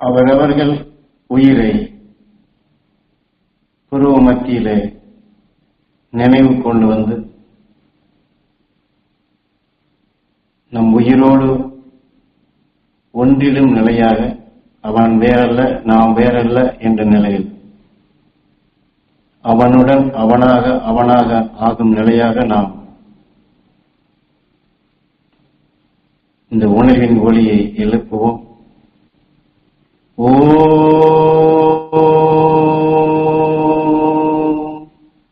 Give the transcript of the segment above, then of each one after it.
அவரவர்கள் உயிரை புருவ மத்தியிலே நினைவு கொண்டு வந்து நம் உயிரோடு ஒன்றிலும் நிலையாக அவன் வேறல்ல நாம் வேறல்ல என்ற நிலையில் அவனுடன் அவனாக ஆகும் நிலையாக நாம் இந்த உணர்வின் ஒளியை எழுப்புவோம்.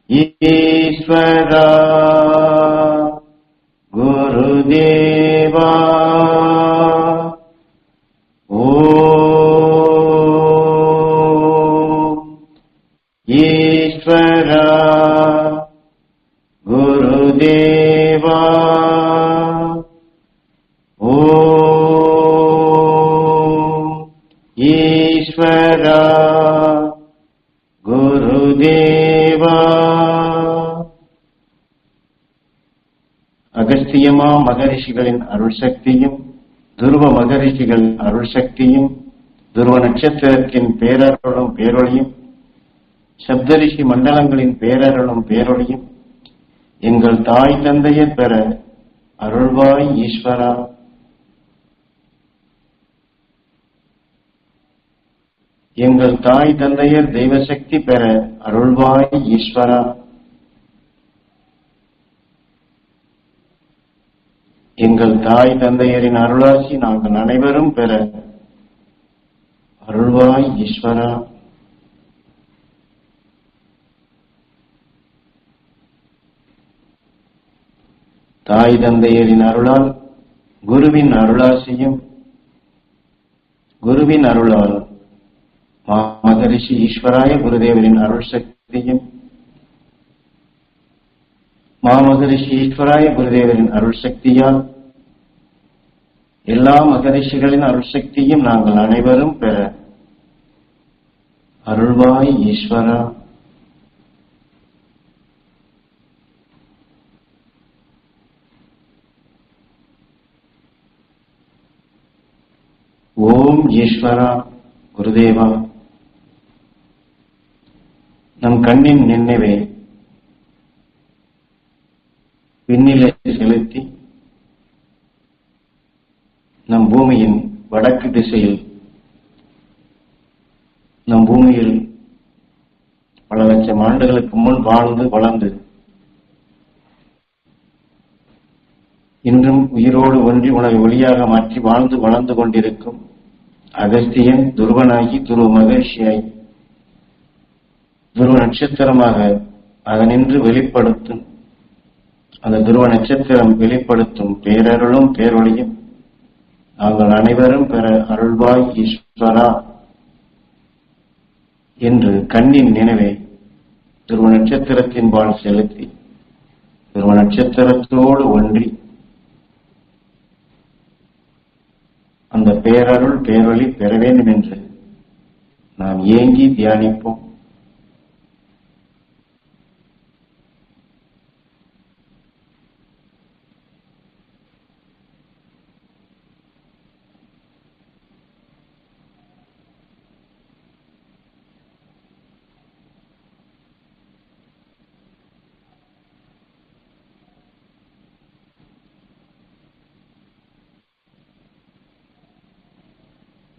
ஈஸ்வரா குருதேவா ஈஸ்வரா குருதேவா ஈஸ்வரா குருதேவா. அகஸ்தியமா மகரிஷிகளின் அருள் சக்தியும் துருவ மகரிஷிகளின் அருள் சக்தியும் துருவ நட்சத்திரத்தின் பேரருளும் பேரொழியும் சப்தரிஷி மண்டலங்களின் பேரருளும் பேரொழியும் எங்கள் தாய் தந்தையர் பெற அருள்வாய் ஈஸ்வரா. எங்கள் தாய் தந்தையர் தெய்வசக்தி பெற அருள்வாய் ஈஸ்வரா. எங்கள் தாய் தந்தையரின் அருளாசி நாங்கள் அனைவரும் பெற அருள்வாய் ஈஸ்வரா. தாய் தந்தையரின் அருளால் குருவின் அருளாசியும் குருவின் அருளால் மகரிஷி ஈஸ்வராய குருதேவரின் அருள் சக்தியும் மாமகரிஷி ஈஸ்வராய குருதேவரின் அருள் சக்தியால் எல்லா மகரிஷிகளின் அருள் சக்தியும் நாங்கள் அனைவரும் பெற அருள்வாய் ஈஸ்வரா. ஓம் ஈஸ்வரா குருதேவா. நம் கண்ணின் நினைவை விண்ணிலே செலுத்தி நம் பூமியின் வடக்கு திசையில் நம் பூமியில் பல லட்சம் ஆண்டுகளுக்கு முன் வாழ்ந்து வளர்ந்து இன்றும் உயிரோடு ஒன்றி உணவை ஒளியாக மாற்றி வாழ்ந்து வளர்ந்து கொண்டிருக்கும் அகஸ்தியன் துருவனாகி துருவ மகிழ்ச்சியாய் துருவ நட்சத்திரமாக அதனின்று வெளிப்படுத்தும் அந்த துருவ நட்சத்திரம் வெளிப்படுத்தும் பேரருளும் பேரொழியும் நாங்கள் அனைவரும் பெற அருள்வாய் ஈஸ்வரா என்று கண்ணின் நினைவை துருவ நட்சத்திரத்தின் பால் செலுத்தி துருவ நட்சத்திரத்தோடு ஒன்றி அந்த பேரருள் பேரொளி பெற வேண்டும் என்று நாம் ஏங்கி தியானிப்போம்.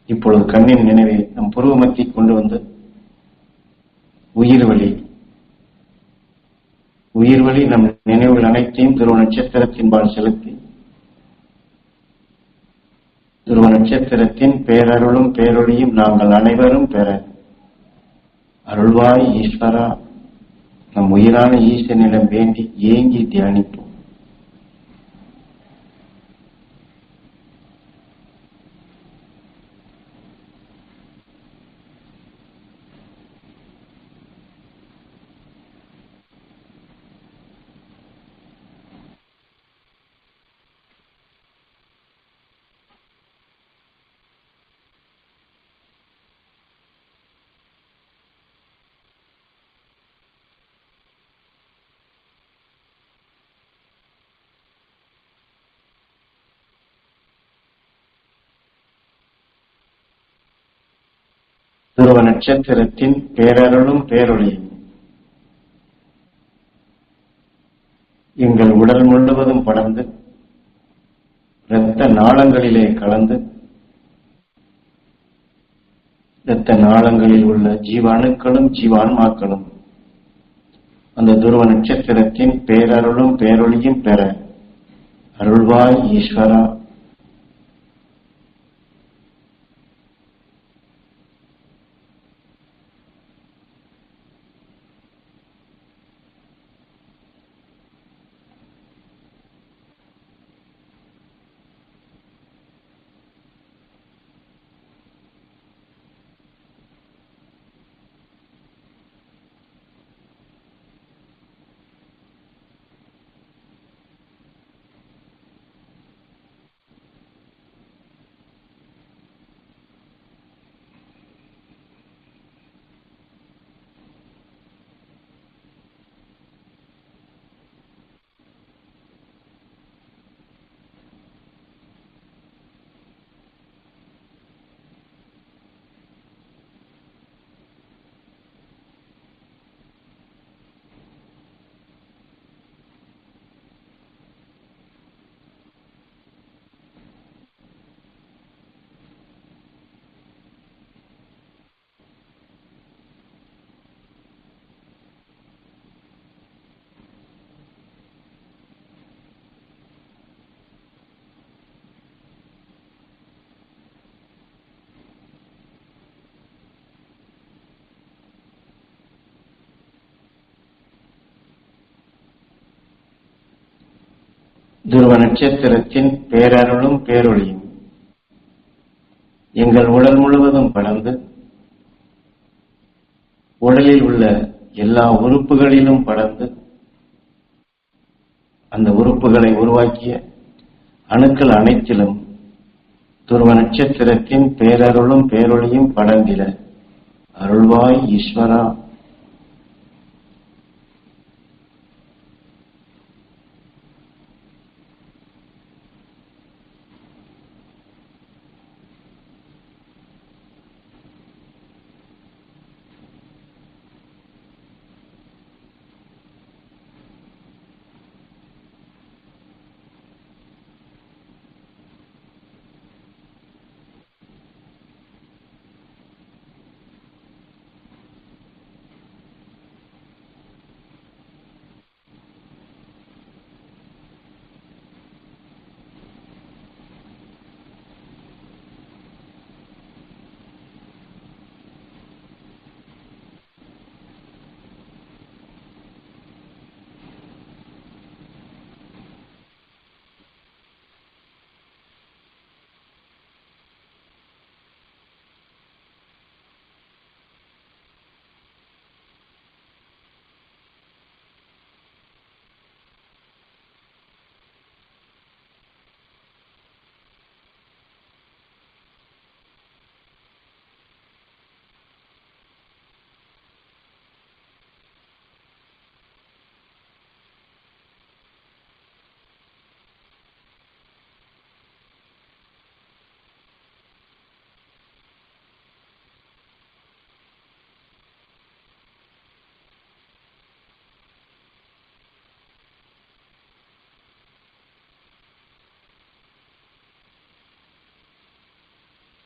இப்பொழுது கண்ணின் நினைவை நம் புருவ மத்தி கொண்டு வந்து உயிர் வழி நம் நினைவுகள் அனைத்தையும் துருவ நட்சத்திரத்தின்பால் செலுத்தி துருவ நட்சத்திரத்தின் பேரருளும் பேரொழியும் நாங்கள் அனைவரும் பெற அருள்வாய் ஈஸ்வரா. நம் உயிரான ஈசனிடம் வேண்டி ஏங்கி தியானிப்போம். துருவ நட்சத்திரத்தின் பேரருளும் பேரொளியும் எங்கள் உடல் முழுவதும் படர்ந்து இரத்த நாளங்களிலே கலந்து இரத்த நாளங்களில் உள்ள ஜீவாணுக்களும் ஜீவான்மாக்களும் அந்த துருவ நட்சத்திரத்தின் பேரருளும் பேரொளியும் பெற அருள்வாய் ஈஸ்வரா. துருவ நட்சத்திரத்தின் பேரருளும் பேரொளியும் எங்கள் உடல் முழுவதும் படர்ந்து உடலில் உள்ள எல்லா உறுப்புகளிலும் படர்ந்து அந்த உறுப்புகளை உருவாக்கிய அணுக்கள் அனைத்திலும் துருவ நட்சத்திரத்தின் பேரருளும் பேரொளியும் படர்ந்திட அருள்வாய் ஈஸ்வரா.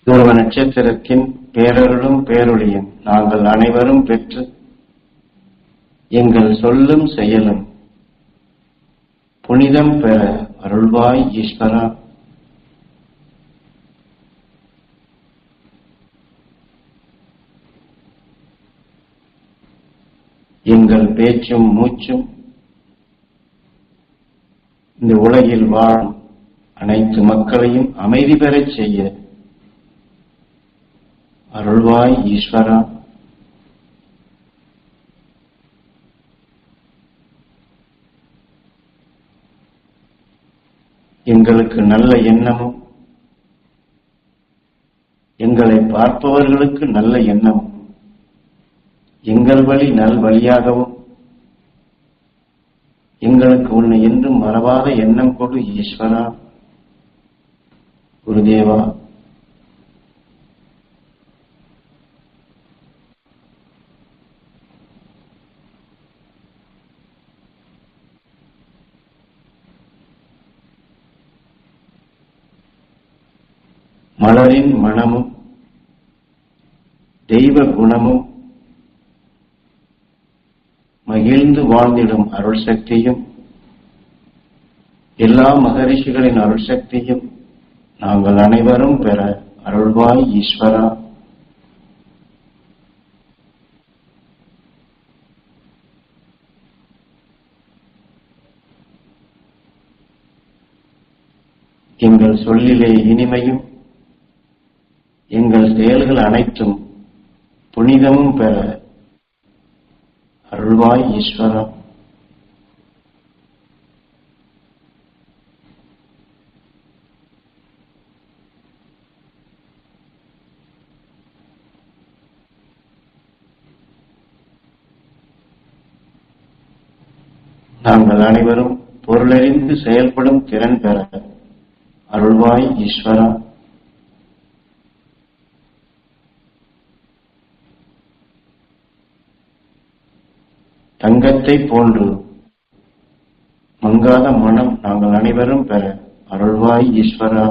துருவ நட்சத்திரத்தின் பேரருளும் பேரொளியும் நாங்கள் அனைவரும் பெற்று எங்கள் சொல்லும் செயலும் புனிதம் பெற அருள்வாய் ஈஸ்வரா. எங்கள் பேச்சும் மூச்சும் இந்த உலகில் வாழும் அனைத்து மக்களையும் அமைதி பெறச் செய்ய அருள்வாய் ஈஸ்வரா. எங்களுக்கு நல்ல எண்ணமும் எங்களை பார்ப்பவர்களுக்கு நல்ல எண்ணமும் எங்கள் வழி நல் வழியாகவும் எங்களுக்கு உன்னை என்றும் மறவாத எண்ணம் கொடு ஈஸ்வரா. குருதேவா, மலரின் மனமும் தெய்வ குணமும் மகிழ்ந்து வாழ்ந்திடும் அருள் சக்தியும் எல்லா மகரிஷிகளின் அருள் சக்தியும் நாங்கள் அனைவரும் பெற அருள்வாய் ஈஸ்வரா. எங்கள் சொல்லிலே இனிமையும் எங்கள் செயல்கள் அனைத்தும் புனிதமும் பெற அருள்வாய் ஈஸ்வரா. நாங்கள் அனைவரும் பொருளறிந்து செயல்படும் திறன் பெற அருள்வாய் ஈஸ்வரா. தங்கத்தை போன்று மங்காத மனம் நாங்கள் அனைவரும் பெற அருள்வாய் ஈஸ்வரா.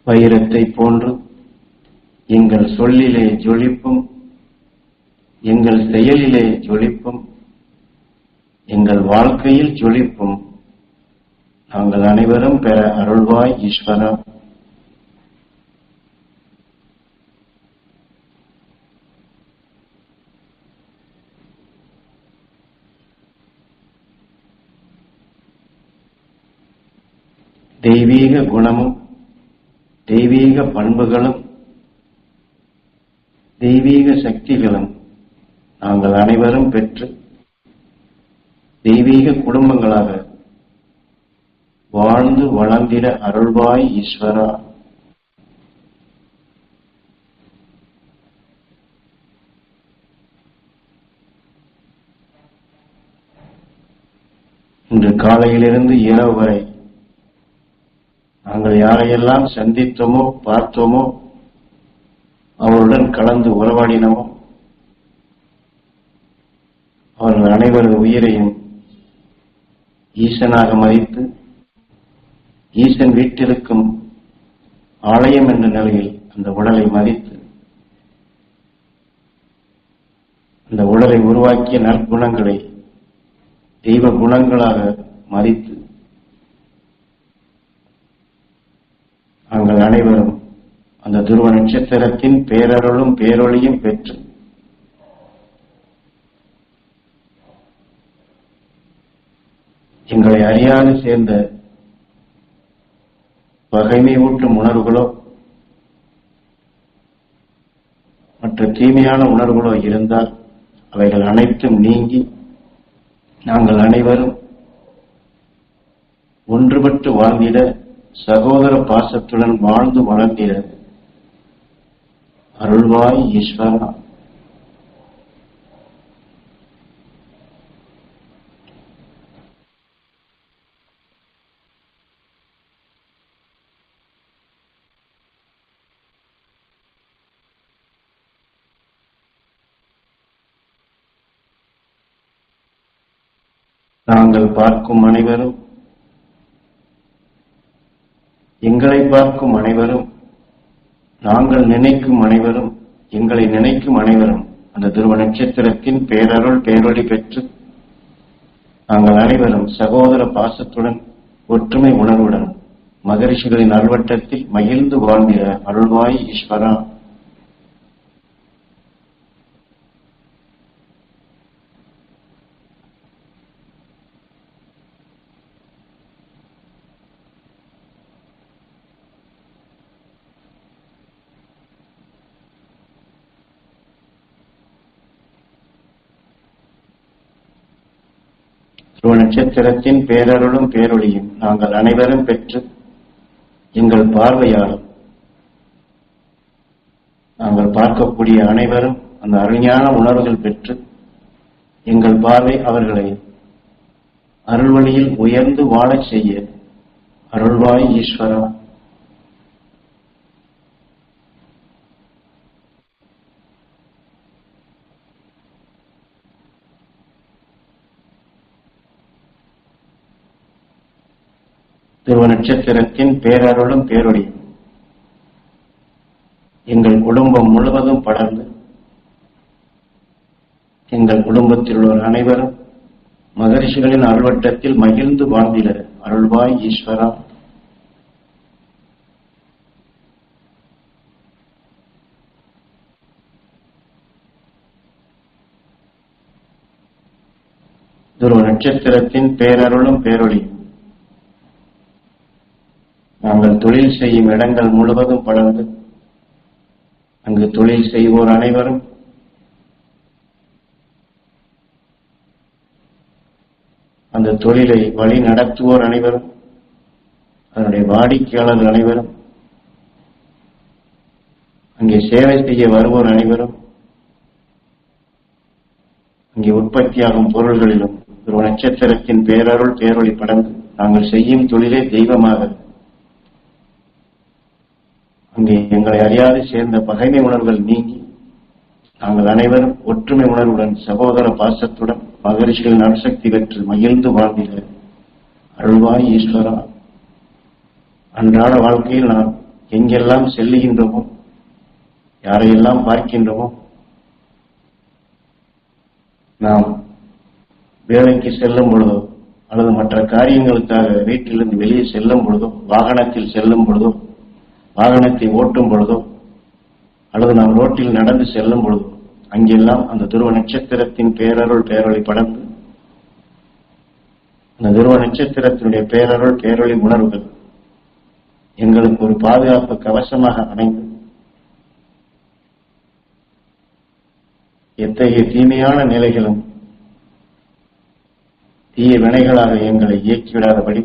வைரத்தை போன்று எங்கள் சொல்லிலே ஜொலிப்பும் எங்கள் செயலிலே ஜொலிப்பும் எங்கள் வாழ்க்கையில் ஜொலிப்பும் நாங்கள் அனைவரும் பெற அருள்வாய் ஈஸ்வரா. தெய்வீக குணமும் தெய்வீக பண்புகளும் தெய்வீக சக்திகளும் நாங்கள் அனைவரும் பெற்று தெய்வீக குடும்பங்களாக வாழ்ந்து வளர்ந்திட அருள்வாய் ஈஸ்வரா. இன்று காலையிலிருந்து இரவு வரை நாங்கள் யாரையெல்லாம் சந்தித்தோமோ பார்த்தோமோ அவருடன் கலந்து உறவாடினோமோ அவர்கள் அனைவரது உயிரையும் ஈசனாக மதித்து ஈசன் வீட்டிற்கும் ஆலயம் என்ற நிலையில் அந்த உடலை மதித்து அந்த உடலை உருவாக்கிய நற்குணங்களை தெய்வ குணங்களாக மதித்து நாங்கள் அனைவரும் அந்த துருவ நட்சத்திரத்தின் பேரருளும் பேரொளியும் பெற்று எங்களை அறியாது சேர்ந்த பகைமை ஊட்டும் உணர்வுகளோ மற்ற தீமையான உணர்வுகளோ இருந்தால் அவைகள் அனைத்தும் நீங்கி நாங்கள் அனைவரும் ஒன்றுபட்டு வாழ்ந்திட சகோதர பாசத்துடன் வாழ்ந்து வளர்ந்திட அருள்வாய் ஈஸ்வரா. நாங்கள் பார்க்கும் அனைவரும் எங்களை பார்க்கும் அனைவரும் நாங்கள் நினைக்கும் அனைவரும் எங்களை நினைக்கும் அனைவரும் அந்த துருவ நட்சத்திரத்தின் பேரருள் பேரொளி பெற்று நாங்கள் அனைவரும் சகோதர பாசத்துடன் ஒற்றுமை உணர்வுடன் மகரிஷிகளின் அல்வட்டத்தில் மகிழ்ந்து வாழ்ந்திட அருள்வாய் ஈஸ்வரா. துருவ நட்சத்திரத்தின் பேரருளும் பேரொளியும் நாங்கள் அனைவரும் பெற்று எங்கள் பார்வையாலும் நாங்கள் பார்க்கக்கூடிய அனைவரும் அந்த அருஞான உணர்வுகள் பெற்று எங்கள் பார்வை அவர்களை அருள்வழியில் உயர்ந்து வாழச் செய்ய அருள்வாய் ஈஸ்வரா. துருவ நட்சத்திரத்தின் பேரருளும் பேரொழியும் எங்கள் குடும்பம் முழுவதும் படர்ந்து எங்கள் குடும்பத்தில் உள்ள அனைவரும் மகரிஷிகளின் அருள்வட்டத்தில் மகிழ்ந்து வாழ்ந்திட அருள்வாய் ஈஸ்வரா. துருவ நட்சத்திரத்தின் பேரருளும் பேரொழியும் நாங்கள் தொழில் செய்யும் இடங்கள் முழுவதும் படர்ந்து அங்கு தொழில் செய்வோர் அனைவரும் அந்த தொழிலை வழி நடத்துவோர் அனைவரும் அதனுடைய வாடிக்கையாளர்கள் அனைவரும் அங்கே சேவை செய்ய வருவோர் அனைவரும் அங்கே உற்பத்தியாகும் பொருள்களிலும் ஒரு நட்சத்திரத்தின் பேரருள் பேரொளி படர்ந்து நாங்கள் செய்யும் தொழிலே தெய்வமாக அங்கே எங்களை அறியாது சேர்ந்த பகைமை உணர்வுகள் நீங்கி நாங்கள் அனைவரும் ஒற்றுமை உணர்வுடன் சகோதர பாசத்துடன் மகரிஷிகளின் அணுசக்தி பெற்று மகிழ்ந்து வாழ்ந்திட அருள்வாய் ஈஸ்வரா. அன்றாட வாழ்க்கையில் நாம் எங்கெல்லாம் செல்லுகின்றோமோ யாரையெல்லாம் பார்க்கின்றோமோ நாம் வேலைக்கு செல்லும் பொழுதோ அல்லது மற்ற காரியங்களுக்காக வீட்டிலிருந்து வெளியே செல்லும் பொழுதோ வாகனத்தில் செல்லும் பொழுதோ வாகனத்தை ஓட்டும் பொழுதோ அல்லது நாம் ரோட்டில் நடந்து செல்லும் பொழுதோ அங்கெல்லாம் அந்த துருவ நட்சத்திரத்தின் பேரருள் பேரொளி படர்ந்து அந்த துருவ நட்சத்திரத்தினுடைய பேரருள் பேரொளி உணர்வுகள் எங்களுக்கு ஒரு பாதுகாப்பு கவசமாக அமைந்து எத்தகைய தீமையான நிலைகளும் தீய வினைகளாக எங்களை இயக்கிவிடாதபடி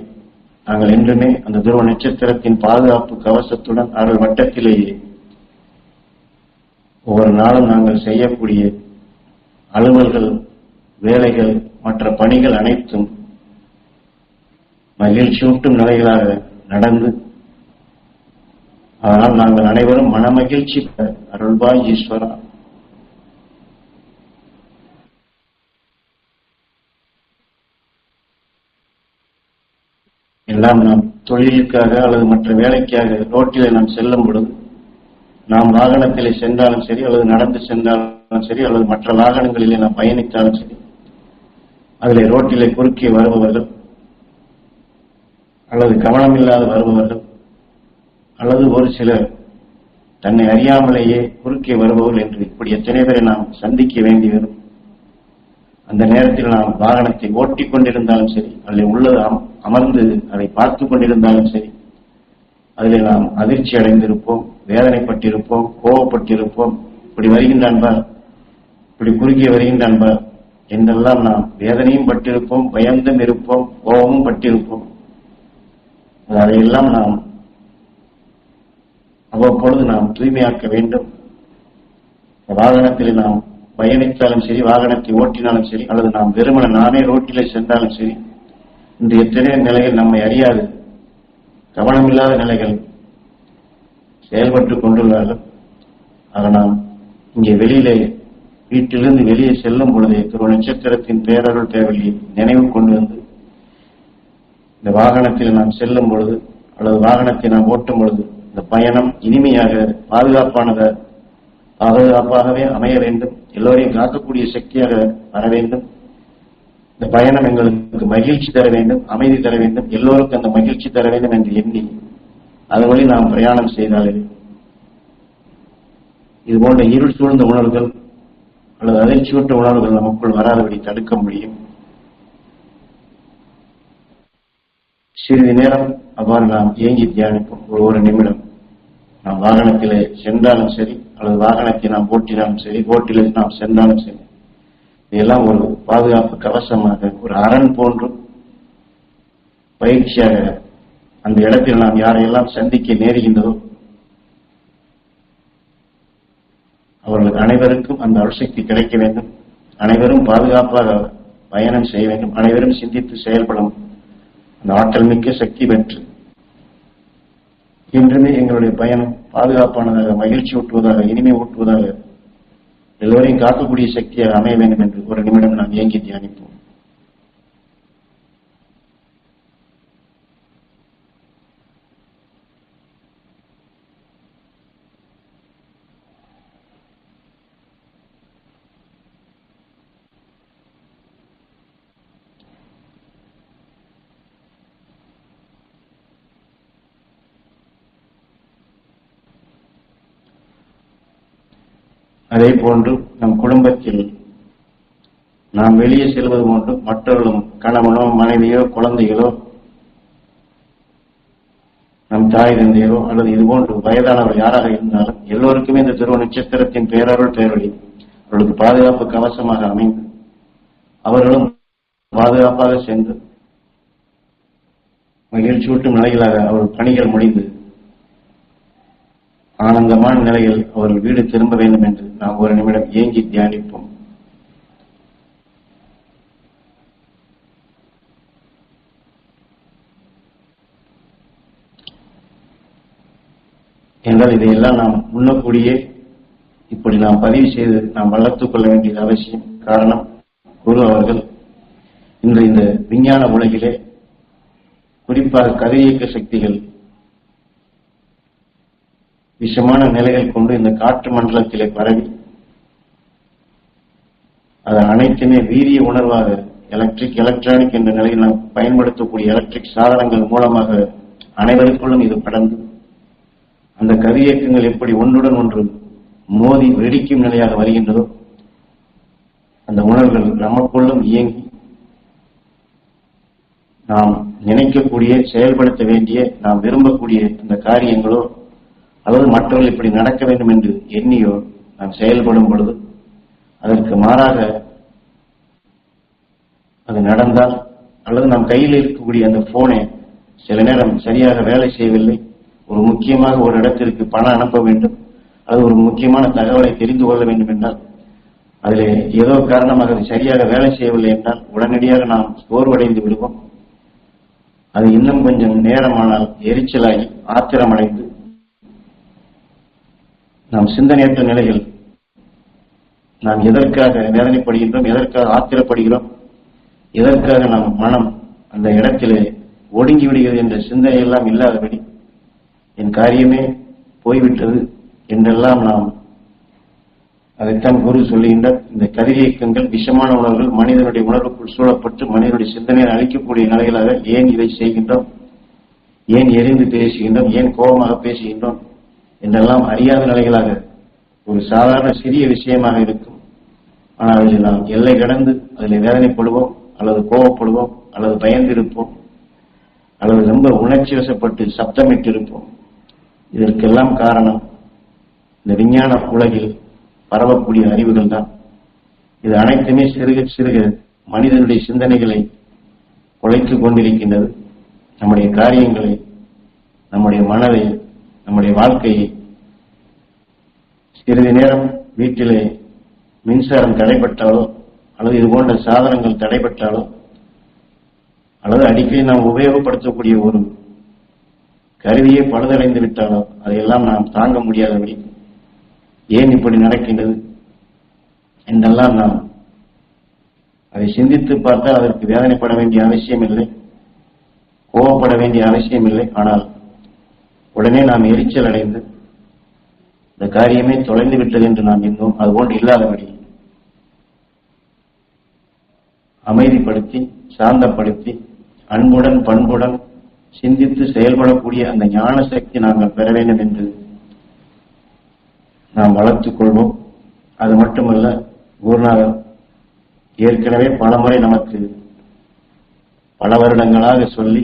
நாங்கள் என்றுமே அந்த துருவ நட்சத்திரத்தின் பாதுகாப்பு கவசத்துடன் அருள் வட்டத்திலேயே ஒவ்வொரு நாளும் நாங்கள் செய்யக்கூடிய அலுவல்கள் வேலைகள் மற்ற பணிகள் அனைத்தும் மகிழ்ச்சியூட்டும் நிலைகளாக நடந்து அதனால் நாங்கள் அனைவரும் மனமகிழ்ச்சி பெற அருள்வாய் ஈஸ்வரா. எல்லாம் நாம் தொழிலுக்காக அல்லது மற்ற வேலைக்காக ரோட்டிலே நாம் செல்லும் பொழுது நாம் வாகனத்திலே சென்றாலும் சரி அல்லது நடந்து சென்றாலும் சரி அல்லது மற்ற வாகனங்களிலே நாம் பயணித்தாலும் சரி அதிலே ரோட்டிலே குறுக்கே வருபவர்கள் அல்லது கவனமில்லாத வருபவர்கள் அல்லது ஒரு சிலர் தன்னை அறியாமலேயே குறுக்கே வருபவர்கள் என்று இப்படி எத்தனை பேரை நாம் சந்திக்க வேண்டி வரும். அந்த நேரத்தில் நாம் வாகனத்தை ஓட்டிக் கொண்டிருந்தாலும் சரி அதில் உள்ளது அமர்ந்து அதை பார்த்துக் கொண்டிருந்தாலும் சரி அதில் நாம் அதிர்ச்சி அடைந்திருப்போம், வேதனைப்பட்டிருப்போம், கோபப்பட்டிருப்போம். இப்படி வருகின்றான்பா, இப்படி குறுகிய வருகின்றான்பா என்றெல்லாம் நாம் வேதனையும் பட்டிருப்போம், பயந்தும் இருப்போம், கோபமும் பட்டிருப்போம். அதையெல்லாம் நாம் அவ்வப்பொழுது நாம் தூய்மையாக்க வேண்டும். வாகனத்தில் நாம் பயணித்தாலும் சரி வாகனத்தை ஓட்டினாலும் சரி அல்லது நாம் வெறுமன நாமே ரோட்டிலே சென்றாலும் சரி இன்று எத்தனையோ நிலைகள் நம்மை அறியாது கவனமில்லாத நிலைகள் செயல்பட்டுக் கொண்டுள்ளார்கள். ஆக நாம் இங்கே வெளியிலே வீட்டிலிருந்து வெளியே செல்லும் பொழுதே துருவ நட்சத்திரத்தின் பேரருள் பேரொழியை நினைவு கொண்டு வந்து இந்த வாகனத்தில் நாம் செல்லும் பொழுது அல்லது வாகனத்தை நாம் ஓட்டும் பொழுது இந்த பயணம் இனிமையாக பாதுகாப்பாகவே அமைய வேண்டும். எல்லோரையும் காக்கக்கூடிய சக்தியாக வர வேண்டும். இந்த பயணம் எங்களுக்கு மகிழ்ச்சி தர வேண்டும், அமைதி தர வேண்டும், எல்லோருக்கும் அந்த மகிழ்ச்சி தர வேண்டும் என்று எண்ணி அதன் வழி நாம் பிரயாணம் செய்தாலே இதுபோன்ற இருள் சூழ்ந்த உணர்வுகள் அல்லது அதிர்ச்சியூட்ட உணர்வுகள் நமக்குள் வராதபடி தடுக்க முடியும். சிறிது நேரம் அவ்வாறு நாம் ஏங்கி தியானிப்போம். ஒரு நிமிடம் நாம் வாகனத்திலே சென்றாலும் சரி அல்லது வாகனத்தை நாம் ஓட்டினாலும் சரி ரோட்டிலே நாம் சென்றாலும் சரி இதெல்லாம் ஒரு பாதுகாப்பு கவசமாக ஒரு அரண் போன்றும் பயிற்சியாக அந்த இடத்தில் நாம் யாரையெல்லாம் சந்திக்க நேருகின்றதோ அவர்களுக்கு அனைவருக்கும் அந்த அருள்சக்தி கிடைக்க வேண்டும். அனைவரும் பாதுகாப்பாக பயணம் செய்ய வேண்டும். அனைவரும் சிந்தித்து செயல்படும் அந்த ஆற்றல் மிக்க சக்தி பெற்று என்றுமே எங்களுடைய பயணம் பாதுகாப்பானதாக மகிழ்ச்சி ஊட்டுவதாக இனிமை ஊட்டுவதாக எல்லோரையும் காக்கக்கூடிய சக்தியாக அமைய வேண்டும் என்று ஒரு நிமிடம் நாம் ஏங்கி தியானிப்போம். அதே போன்று நம் குடும்பத்தில் நாம் வெளியே செல்வது போன்று மற்றவர்களும் கணவனோ மனைவியோ குழந்தைகளோ நம் தாய் தந்தையரோ அல்லது இதுபோன்று வயதானவர் யாராக இருந்தாலும் எல்லோருக்குமே இந்த துருவ நட்சத்திரத்தின் பேரருள் பேரொழி அவர்களுக்கு பாதுகாப்பு கவசமாக அமைந்து அவர்களும் பாதுகாப்பாக சென்று மகிழ்ச்சியூட்டும் நிலையிலாக அவர்கள் பணிகள் முடிந்து ஆனந்தமான நிலையில் அவர்கள் வீடு திரும்ப வேண்டும் என்று நாம் ஒரு நிமிடம் ஏங்கி தியானிப்போம். என்றால் இதையெல்லாம் நாம் முன்னக்கூடியே இப்படி நாம் பதிவு செய்து நாம் வளர்த்துக் கொள்ள வேண்டியது அவசியம். காரணம், குரு அவர்கள் இன்று இந்த விஞ்ஞான உலகிலே குறிப்பாக கதிரியக்க சக்திகள் விஷமான நிலைகள் கொண்டு இந்த காற்று மண்டலத்திலே பரவி அது அனைத்துமே வீரிய உணர்வாக எலக்ட்ரானிக் என்ற நிலையில் நாம் பயன்படுத்தக்கூடிய எலக்ட்ரிக் சாதனங்கள் மூலமாக அனைவருக்குள்ளும் இது படர்ந்து அந்த கதிரியக்கங்கள் எப்படி ஒன்றுடன் ஒன்று மோதி வெடிக்கும் நிலையாக வருகின்றதோ அந்த உணர்வுகள் நமக்குள்ளும் இயங்கி நாம் நினைக்கக்கூடிய செயல்படுத்த வேண்டிய நாம் விரும்பக்கூடிய அந்த காரியங்களோ அல்லது மற்றவர்கள் இப்படி நடக்க வேண்டும் என்று எண்ணியோ நாம் செயல்படும் பொழுது அதற்கு மாறாக அது நடந்தால் அல்லது நம் கையில் இருக்கக்கூடிய அந்த போனை சில நேரம் சரியாக வேலை செய்யவில்லை, ஒரு முக்கியமாக ஒரு இடத்திற்கு பணம் அனுப்ப வேண்டும் அல்லது ஒரு முக்கியமான தகவலை தெரிந்து கொள்ள வேண்டும் என்றால் அதில் ஏதோ காரணமாக அது சரியாக வேலை செய்யவில்லை என்றால் உடனடியாக நாம் சோர்வடைந்து விடுவோம். அது இன்னும் கொஞ்சம் நேரமானால் எரிச்சலாகி ஆத்திரமடைந்து நாம் சிந்தனையற்ற நிலைகள் நாம் எதற்காக வேதனைப்படுகின்றோம், எதற்காக ஆத்திரப்படுகிறோம், எதற்காக நம் மனம் அந்த இடத்திலே ஒடுங்கி விடுகிறது என்ற சிந்தனையெல்லாம் இல்லாதபடி என் காரியமே போய்விட்டது என்றெல்லாம் நாம் அதைத்தான் குரு சொல்லுகின்றார். இந்த கதிரியக்கங்கள் விஷமான உணர்வுகள் மனிதனுடைய உணர்வுக்குள் சூழப்பட்டு மனிதனுடைய சிந்தனையை அழிக்கக்கூடிய நிலைகளாக ஏன் இதை செய்கின்றோம், ஏன் எரிந்து பேசுகின்றோம், ஏன் கோபமாக பேசுகின்றோம் என்றெல்லாம் அறியாத நிலைகளாக ஒரு சாதாரண சிறிய விஷயமாக இருக்கும். ஆனால் அதில் நாம் எல்லை கடந்து அதில் வேதனைப்படுவோம் அல்லது கோபப்படுவோம் அல்லது பயந்திருப்போம் அல்லது ரொம்ப உணர்ச்சி வசப்பட்டு சப்தமிட்டிருப்போம். இதற்கெல்லாம் காரணம் இந்த விஞ்ஞான உலகில் பரவக்கூடிய அறிவுகள் தான். இது அனைத்துமே சிறுக சிறுக மனிதனுடைய சிந்தனைகளை குலைத்துக் கொண்டிருக்கின்றது. நம்முடைய காரியங்களை, நம்முடைய மனதை, நம்முடைய வாழ்க்கையை சிறிது நேரம் வீட்டிலே மின்சாரம் தடைபட்டாலோ அல்லது இது போன்ற சாதனங்கள் தடைபட்டாலோ அல்லது அடிக்கடி நாம் உபயோகப்படுத்தக்கூடிய ஒரு கருவியை பழுதடைந்து விட்டாலோ அதையெல்லாம் நாம் தாங்க முடியாதபடி ஏன் இப்படி நடக்கின்றது என்றெல்லாம் நாம் அதை சிந்தித்து பார்த்தால் அதற்கு வேதனைப்பட வேண்டிய அவசியம் இல்லை, கோபப்பட வேண்டிய அவசியம் இல்லை. ஆனால் உடனே நாம் எரிச்சல் அடைந்து இந்த காரியமே தொலைந்து விட்டது என்று நாம் எண்ணுவோம். அதுபோன்று இல்லாதபடி அமைதிப்படுத்தி சாந்தப்படுத்தி அன்புடன் பண்புடன் சிந்தித்து செயல்படக்கூடிய அந்த ஞான சக்தி நாங்கள் பெற வேண்டும் என்று நாம் வளர்த்துக் கொள்வோம். அது மட்டுமல்ல, குருநாதர் ஏற்கனவே பலமுறை நமக்கு பல வருடங்களாக சொல்லி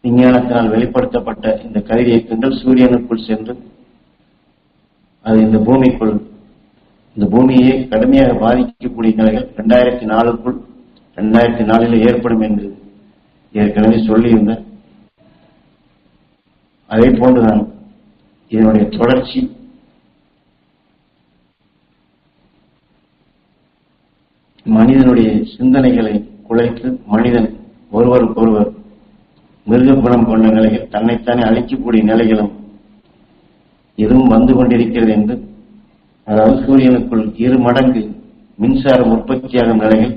விஞ்ஞானத்தினால் வெளிப்படுத்தப்பட்ட இந்த கதிரியக்கங்கள் சூரியனுக்குள் சென்று அது இந்த பூமிக்குள் இந்த பூமியை கடுமையாக பாதிக்கக்கூடிய நிலைகள் 2004 ஏற்படும் என்று ஏற்கனவே சொல்லியிருந்தார். அதே போன்றுதான் இதனுடைய தொடர்ச்சி மனிதனுடைய சிந்தனைகளை குலைத்து மனிதன் ஒருவருக்கொருவர் மிருக குணம் கொண்ட நிலைகள், தன்னைத்தானே அழிக்கக்கூடிய நிலைகளும் இதுவும் வந்து கொண்டிருக்கிறது என்று, அதாவது சூரியனுக்குள் 2 மடங்கு மின்சாரம் உற்பத்தியாகும் நிலைகள்,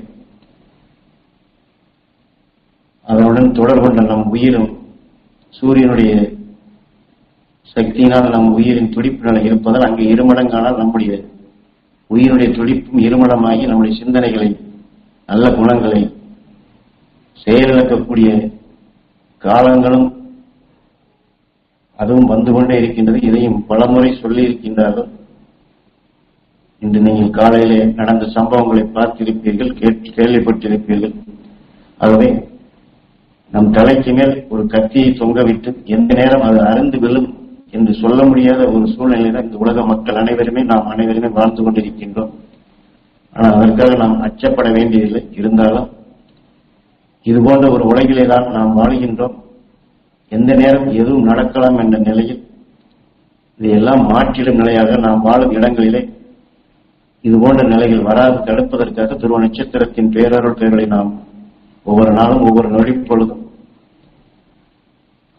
அதனுடன் தொடர்பு கொண்ட நம் உயிரும் சூரியனுடைய சக்தியினால் நம் உயிரின் துடிப்பு நிலை இருப்பதால் அங்கே 2 மடங்கானால் நம்முடைய உயிருடைய துடிப்பும் 2 மடமாகி நம்முடைய சிந்தனைகளை, நல்ல குணங்களை செயலிழக்கக்கூடிய காலங்களும் அதுவும் வந்து கொண்டே இருக்கின்றது. இதையும் பலமுறை சொல்லி இருக்கின்றார்கள். இன்று நீங்கள் காலையிலே நடந்த சம்பவங்களை பார்த்திருப்பீர்கள், கேள்விப்பட்டிருப்பீர்கள். ஆகவே நம் தலைக்கு மேல் ஒரு கத்தியை தொங்கவிட்டு எந்த நேரம் அது அருந்து விழும் என்று சொல்ல முடியாத ஒரு சூழ்நிலையில இந்த உலக மக்கள் அனைவருமே நாம் அனைவருமே வாழ்ந்து கொண்டிருக்கின்றோம். ஆனால் அதற்காக நாம் அச்சப்பட வேண்டியதில்லை. இருந்தாலும் இது போன்ற ஒரு உலகிலே தான் நாம் வாழ்கின்றோம். எந்த நேரம் எதுவும் நடக்கலாம் என்ற நிலையில் இதையெல்லாம் மாற்றிடும் நிலையாக நாம் வாழும் இடங்களிலே இது போன்ற நிலைகள் வராது தடுப்பதற்காக துருவ நட்சத்திரத்தின் பேரருள் பெயர்களை நாம் ஒவ்வொரு நாளும் ஒவ்வொரு நொடிப்பொழுதும்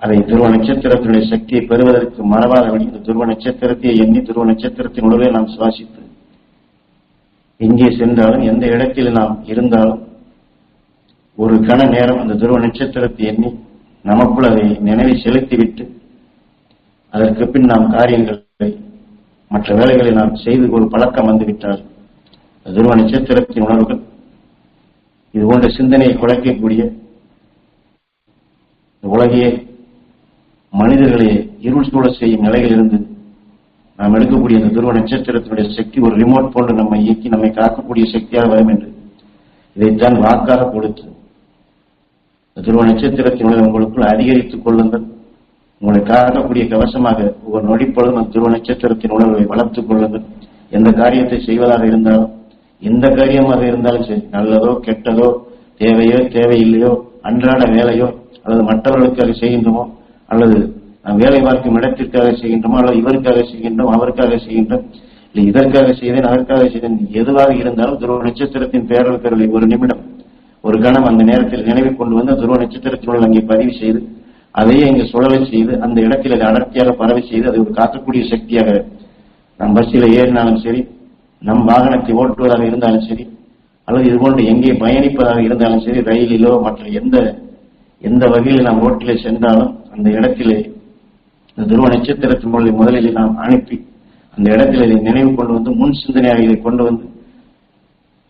அதை துருவ நட்சத்திரத்தினுடைய சக்தியை பெறுவதற்கு மறவாத வழி இந்த துருவ நட்சத்திரத்தை எண்ணி துருவ நட்சத்திரத்தின் உணர்வை நாம் சுவாசித்து எங்கே சென்றாலும் எந்த இடத்தில் நாம் இருந்தாலும் ஒரு கண நேரம் அந்த துருவ நட்சத்திரத்தை எண்ணி நமக்குள் அதை நினைவை செலுத்திவிட்டு அதற்கு பின் நாம் காரியங்களை மற்ற வேலைகளை நாம் செய்து ஒரு பழக்கம் வந்துவிட்டால் துருவ நட்சத்திரத்தின் உணர்வுகள் இது போன்ற சிந்தனையை குலைக்கக்கூடிய உலகையே மனிதர்களை இருள் சூழ செய்யும் நிலையிலிருந்து நாம் எடுக்கக்கூடிய அந்த துருவ நட்சத்திரத்தினுடைய சக்தி ஒரு ரிமோட் போன்று நம்மை இயக்கி நம்மை காக்கக்கூடிய சக்தியாக வரும் என்று இதைத்தான் வாக்காக கொடுத்து துருவ நட்சத்திரத்தினுடைய உங்களுக்குள் அதிகரித்துக் கொள்ளுங்கள். உங்களை காக்கக்கூடிய கவசமாக ஒவ்வொரு நொடிப்பொழுதும் அந்த துருவ நட்சத்திரத்தின் உணர்வை வளர்த்துக் கொள்ளுங்கள். எந்த காரியத்தை செய்வதாக இருந்தாலும் எந்த காரியமாக இருந்தாலும் சரி, நல்லதோ கெட்டதோ, தேவையோ தேவையில்லையோ, அன்றாட வேலையோ அல்லது மற்றவர்களுக்காக செய்கின்றோமோ அல்லது நாம் வேலை பார்க்கும் இடத்திற்காக செய்கின்றோமோ அல்லது இவருக்காக செய்கின்றோம் அவருக்காக செய்கின்றோம் இல்லை இதற்காக செய்தேன் அதற்காக செய்தேன் எதுவாக இருந்தாலும் துருவ நட்சத்திரத்தின் பேரல்களை ஒரு நிமிடம் ஒரு கணம் அந்த நேரத்தில் நினைவு கொண்டு வந்து துருவ நட்சத்திரத்தினுள் அங்கே பதிவு செய்து அதையே இங்கே சுழலை செய்து அந்த இடத்தில் அதை அடர்த்தியாக பரவி செய்து அதை ஒரு காக்கக்கூடிய சக்தியாக நம் பஸ்ஸில் ஏறினாலும் சரி, நம் வாகனத்தை ஓட்டுவதாக இருந்தாலும் சரி அல்லது இதுபோன்று எங்கே பயணிப்பதாக இருந்தாலும் சரி, ரயிலிலோ மற்ற எந்த வகையில் நாம் ரோட்டிலே சென்றாலும் அந்த இடத்திலே இந்த துருவ நட்சத்திரத்தின் மூலம் முதலில் நாம் அனுப்பி அந்த இடத்தில் இதை நினைவு கொண்டு வந்து முன் சிந்தனையாக இதை கொண்டு வந்து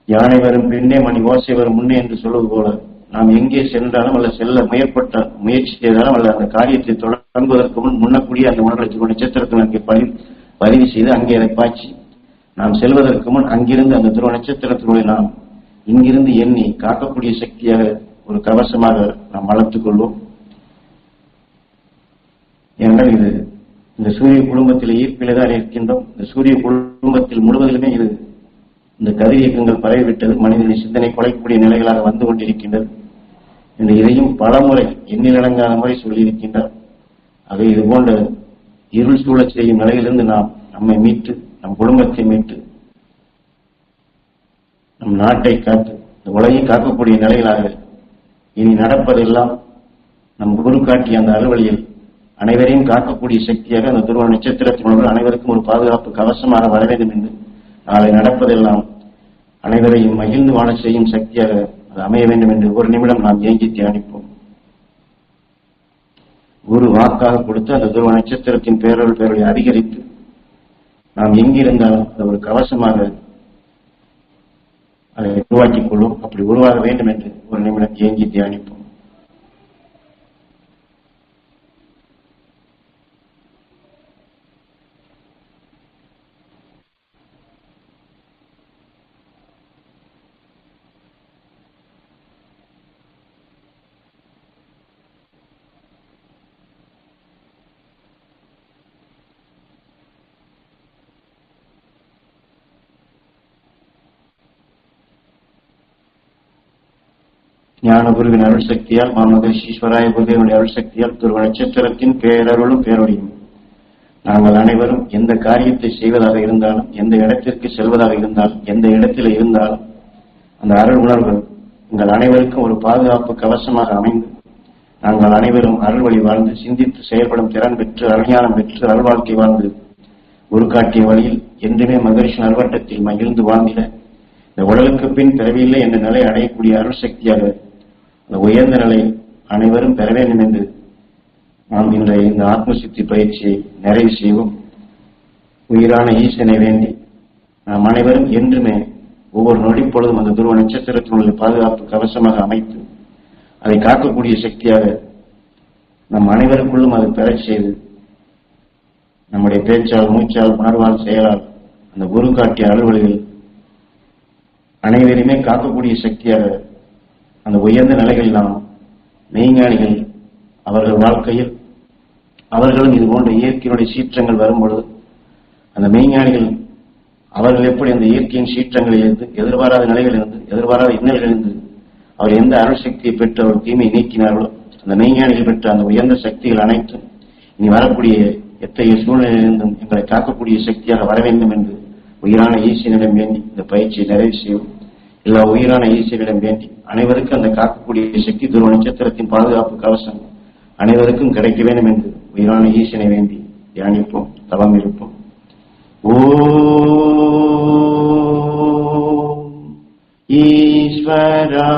யானை வரும் பின்னே மணி ஓசை வரும் முன்னே என்று சொல்வது போல நாம் எங்கே சென்றாலும் அல்ல செல்ல முயற்சி செய்தாலும் அல்ல அந்த காரியத்தை தொடங்குவதற்கு முன்னக்கூடிய அந்த ஒன்றரை நட்சத்திரத்தில் அங்கே பதிவு செய்து அங்கே அதை பாய்ச்சி நாம் செல்வதற்கு முன் அங்கிருந்து அந்த துருவ நட்சத்திரத்தினுடைய நாம் இங்கிருந்து எண்ணி காக்கக்கூடிய சக்தியாக ஒரு கவசமாக நாம் வளர்த்துக் கொள்வோம். ஏனென்றால் இது இந்த சூரிய குடும்பத்தில் ஈர்ப்பிலே தான் இருக்கின்றோம். இந்த சூரிய குடும்பத்தில் முழுவதிலுமே இது இந்த கதிரியக்கங்கள் பரவிவிட்டது. மனிதனுடைய சிந்தனை குலைக்கக்கூடிய நிலைகளாக வந்து கொண்டிருக்கின்றது என்று இதையும் பலமுறை எண்ணிலடங்காத முறை சொல்லியிருக்கின்றார். ஆக இது போன்ற இருள் சூழச் செய்யும் நிலையிலிருந்து நாம் நம்மை மீட்டு நம் குடும்பத்தை மீட்டு நம் நாட்டை காத்து இந்த உலகை காக்கக்கூடிய நிலைகளாக இனி நடப்பதெல்லாம் நம் குரு காட்டிய அந்த அலுவலியில் அனைவரையும் காக்கக்கூடிய சக்தியாக அந்த துருவ நட்சத்திரத்தினுடன் அனைவருக்கும் ஒரு பாதுகாப்பு கவசமாக வர வேண்டும் என்று நாளை நடப்பதெல்லாம் அனைவரையும் மகிழ்ந்து வாழ செய்யும் சக்தியாக அது அமைய வேண்டும் என்று ஒரு நிமிடம் நாம் ஏங்கி தியானிப்போம். குரு வாக்காக கொடுத்து அந்த துருவ நட்சத்திரத்தின் பேரொழி அதிகரித்து நாம் எங்கிருந்தாலும் அது ஒரு கவசமாக அதை உருவாக்கிக் கொள்வோம். அப்படி உருவாக வேண்டும் என்று ஒரு நிமிடம் ஏங்கி தியானிப்போம். ஞான குருவின் அருள் சக்தியால் மாமகரிஷி ஈஸ்வராய குருவினுடைய அருள் சக்தியால் துருவ நட்சத்திரத்தின் பேரருளும் பேரொழியும் நாங்கள் அனைவரும் எந்த காரியத்தை செய்வதாக இருந்தாலும் எந்த இடத்திற்கு செல்வதாக இருந்தாலும் எந்த இடத்தில் இருந்தாலும் அந்த அருள் உணர்வுகள் உங்கள் அனைவருக்கும் ஒரு பாதுகாப்பு கவசமாக அமைந்து நாங்கள் அனைவரும் அருள் வழி வாழ்ந்து சிந்தித்து செயல்படும் திறன் பெற்று அருஞானம் பெற்று அருள் வாழ்க்கை வாழ்ந்து குரு காட்டிய வழியில் என்றுமே மகரிஷி நல்வட்டத்தில் மகிழ்ந்து வாழ்ந்திட இந்த உடலுக்கு பின் பிறவில்லை என்ற நிலை அடையக்கூடிய அருள் சக்தியாக அந்த உயர்ந்த நிலை அனைவரும் பெற வேண்டும் என்று நாம் இன்றைய இந்த ஆத்மசித்தி பயிற்சியை நிறைவு செய்வோம். உயிரான ஈசனை வேண்டி நாம் அனைவரும் என்றுமே ஒவ்வொரு நொடிப்பொழுதும் அந்த துருவ நட்சத்திரத்தினுடைய பாதுகாப்பு கவசமாக அமைத்து அதை காக்கக்கூடிய சக்தியாக நம் அனைவருக்குள்ளும் அதை பெறச் செய்து நம்முடைய பேச்சால் மூச்சால் உணர்வால் செயலால் அந்த குரு காட்டிய அலுவல்கள் அனைவருமே காக்கக்கூடிய சக்தியாக அந்த உயர்ந்த நிலைகள் நாம் மெய்ஞானிகள் அவர்கள் வாழ்க்கையில் அவர்களும் இது போன்ற இயற்கையினுடைய சீற்றங்கள் வரும்பொழுது அந்த மெய்ஞானிகள் அவர்கள் எப்படி அந்த இயற்கையின் சீற்றங்களில் இருந்து எதிர்பாராத நிலைகளிலிருந்து எதிர்பாராத இன்னல்களிலிருந்து அவர் எந்த அருள் சக்தியை பெற்று அவர் தீமையை நீக்கினார்களோ அந்த மெய்ஞானிகள் பெற்ற அந்த உயர்ந்த சக்திகள் அனைத்தும் இனி வரக்கூடிய எத்தகைய சூழ்நிலையிலிருந்தும் எங்களை காக்கக்கூடிய சக்தியாக வர வேண்டும் என்று உயிரான ஈசனிடம் வேண்டி இந்த பயிற்சியை நிறைவு செய்யும். எல்லா உயிரான ஈசனிடம் வேண்டி அனைவருக்கும் அந்த காக்கக்கூடிய சக்தி துருவ நட்சத்திரத்தின் பாதுகாப்பு கவசம் அனைவருக்கும் கிடைக்க வேண்டும் என்று உயிரான ஈசனை வேண்டி தியானிப்போம், தவம் இருப்போம். ஓம் ஈஸ்வரா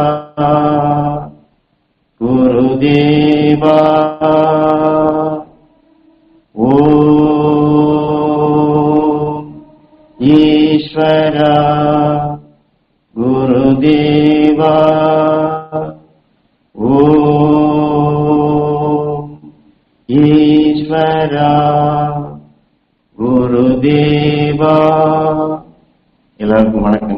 குருதேவா ஓம் ஈஸ்வரா குருதேவா ஓம் ஈஸ்வரா குருதேவா. எல்லாருக்கும் வணக்கம்.